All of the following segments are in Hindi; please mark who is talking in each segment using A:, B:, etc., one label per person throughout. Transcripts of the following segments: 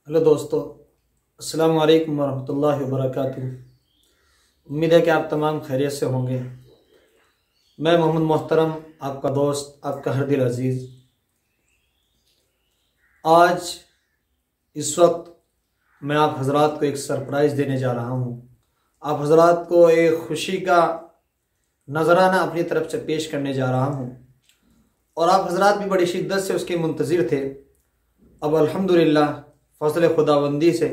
A: हेलो दोस्तों, अस्सलाम वालेकुम वरहमतुल्लाहि वबरकातुहू। उम्मीद है कि आप तमाम खैरियत से होंगे। मैं मोहम्मद मोहतरम, आपका दोस्त, आपका हरदिल अजीज़। आज इस वक्त मैं आप हजरात को एक सरप्राइज़ देने जा रहा हूँ। आप हजरात को एक खुशी का नजराना अपनी तरफ से पेश करने जा रहा हूँ और आप हजरात भी बड़ी शिद्दत से उसके मुंतज़िर थे। अब अल्हम्दुलिल्लाह फ़ज़ल खुदाबंदी से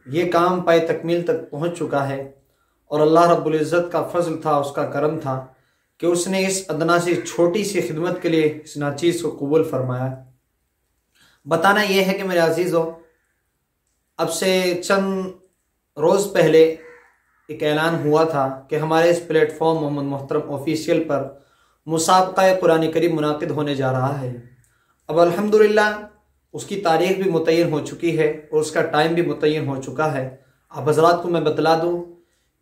A: ये काम पाए तकमील तक पहुँच चुका है और अल्लाह रब्बुल इज़्ज़त का फ़ज़ल था, उसका करम था कि उसने इस अदना सी छोटी सी खिदमत के लिए इस नाचीज़ को कबूल फरमाया। बताना यह है कि मेरे अजीज़ों, अब से चंद रोज़ पहले एक ऐलान हुआ था कि हमारे इस प्लेटफॉर्म मोहम्मद मोहतरम ऑफिशियल पर मुसाबक़ा कुरान करीम मुनाकिद होने जा रहा है। अब अल्हम्दुलिल्लाह उसकी तारीख भी मुतय्यन हो चुकी है और उसका टाइम भी मुतय्यन हो चुका है। आप हज़रात को मैं बतला दूँ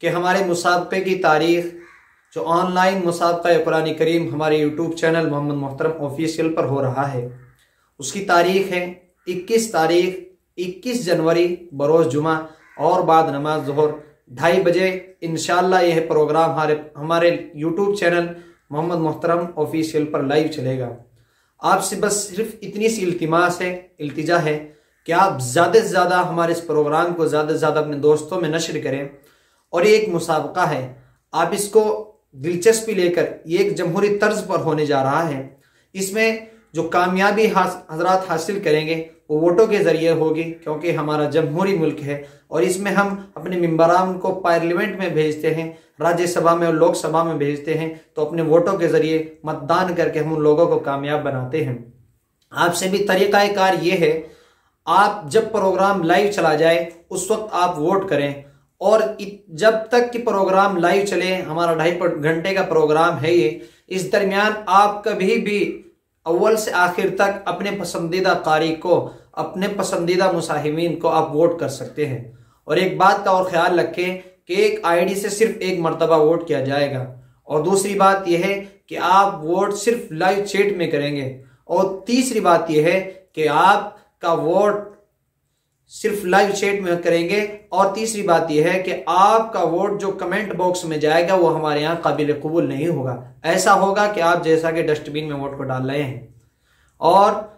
A: कि हमारे मुसाबक़े की तारीख़ जो ऑनलाइन मुसाबक़ा कुरान करीम हमारे यूट्यूब चैनल मोहम्मद मोहतरम ऑफिशियल पर हो रहा है, उसकी तारीख़ है 21 जनवरी बरोज़ जुमा और बाद नमाज ज़ोहर 2:30 बजे इंशाअल्लाह यह प्रोग्राम हमारे यूट्यूब चैनल मोहम्मद मोहतरम ऑफिशियल पर लाइव चलेगा। आपसे बस सिर्फ इतनी सी इल्तिजा है कि आप ज़्यादा से ज़्यादा हमारे इस प्रोग्राम को ज़्यादा से ज़्यादा अपने दोस्तों में नशर करें। और ये एक मुसाबका है, आप इसको दिलचस्पी लेकर, ये एक जमहूरी तर्ज पर होने जा रहा है। इसमें जो कामयाबी हजरात हासिल करेंगे वो वोटों के ज़रिए होगी, क्योंकि हमारा जमहूरी मुल्क है और इसमें हम अपने मेंबरान को पार्लियामेंट में भेजते हैं, राज्यसभा में और लोकसभा में भेजते हैं, तो अपने वोटों के ज़रिए मतदान करके हम उन लोगों को कामयाब बनाते हैं। आपसे भी तरीक़ाकार ये है, आप जब प्रोग्राम लाइव चला जाए उस वक्त आप वोट करें और जब तक कि प्रोग्राम लाइव चले, हमारा 2.5 घंटे का प्रोग्राम है ये, इस दरमियान आप कभी भी अव्वल से आखिर तक अपने पसंदीदा कारी को, अपने पसंदीदा मुसाहिमीन को आप वोट कर सकते हैं। और एक बात का और ख्याल रखें कि एक आईडी से सिर्फ एक मरतबा वोट किया जाएगा। और दूसरी बात यह है कि आप वोट सिर्फ लाइव चैट में करेंगे। और तीसरी बात यह है कि आपका वोट सिर्फ लाइव चैट में करेंगे। और तीसरी बात यह है कि आपका वोट जो कमेंट बॉक्स में जाएगा वो हमारे यहाँ काबिल कबूल नहीं होगा। ऐसा होगा कि आप जैसा कि डस्टबिन में वोट को डाल रहे हैं। और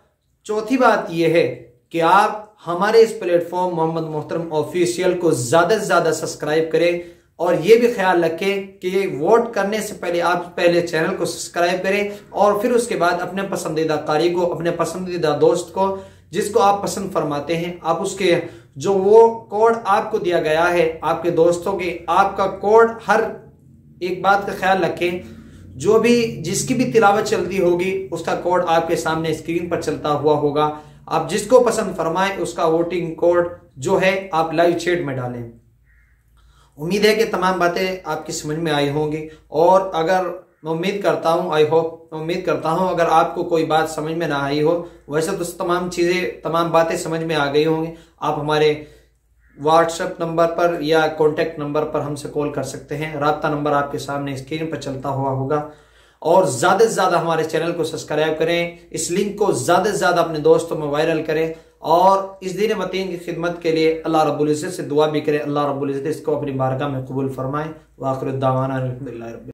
A: चौथी बात यह है कि आप हमारे इस प्लेटफॉर्म मोहम्मद मोहतरम ऑफिशियल को ज़्यादा से ज़्यादा सब्सक्राइब करें और ये भी ख्याल रखें कि वोट करने से पहले आप पहले चैनल को सब्सक्राइब करें और फिर उसके बाद अपने पसंदीदा कारी को, अपने पसंदीदा दोस्त को, जिसको आप पसंद फरमाते हैं, आप उसके जो वो कोड आपको दिया गया है आपके दोस्तों के, आपका कोड, हर एक बात का ख्याल रखें, जो भी जिसकी भी तिलावत चलती होगी उसका कोड आपके सामने स्क्रीन पर चलता हुआ होगा। आप जिसको पसंद फरमाएं उसका वोटिंग कोड जो है आप लाइव चैट में डालें। उम्मीद है कि तमाम बातें आपकी समझ में आई होंगी और अगर मैं उम्मीद करता हूं अगर आपको कोई बात समझ में ना आई हो, वैसे तो तमाम बातें समझ में आ गई होंगी। आप हमारे व्हाट्सएप नंबर पर या कॉन्टेक्ट नंबर पर हमसे कॉल कर सकते हैं। राब्ता नंबर आपके सामने स्क्रीन पर चलता हुआ होगा। और ज़्यादा से ज़्यादा हमारे चैनल को सब्सक्राइब करें, इस लिंक को ज़्यादा से ज़्यादा अपने दोस्तों में वायरल करें और इस दीन मतीन की खिदमत के लिए अल्लाह रब्बुल इज़्ज़त से दुआ भी करें। अल्लाह रब्बुल इज़्ज़त इसको अपनी बारगाह में कबूल फरमाए। व आखिर दावाना अल्हम्दुलिल्लाह।